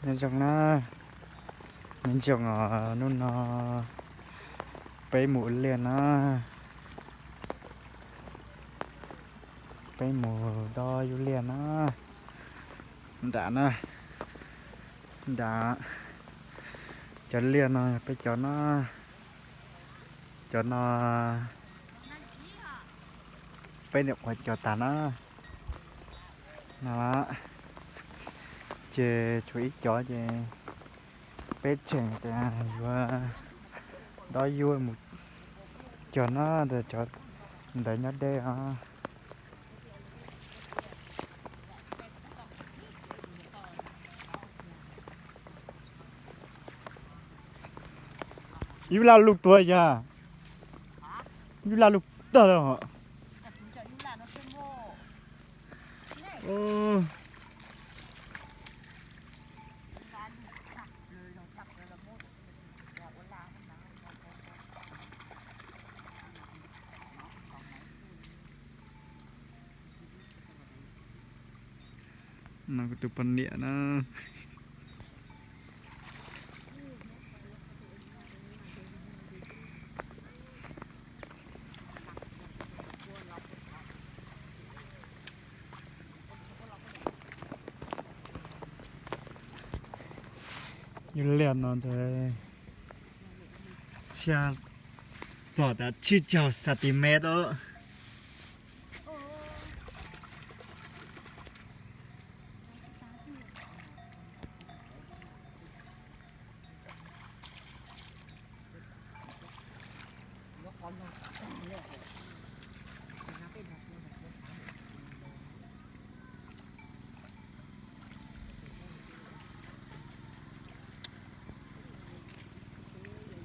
nên trong nó mình trồng ởนู่นnóไปหมูเรียนนะไปหมูดออยู่เรียนนะด่านะด่าจะเรียนนะไปจอนะจอนะไปเดี๋ยวขอจอตานะนั่นละเจช่วยจอเจไปเฉิงแต่ว่าดอยอยู่หมูจอนะเดี๋ยวจอเดี๋ยวนัดได้อยู่ลาลูกตัวจ้าอยู่ลาลูกตัวแล้วเหรอโอ้น่าก็ตุปันเดียนะอยู่เรียนนอนเลยเชียร์จอดชื่อเจ้าสติเมตร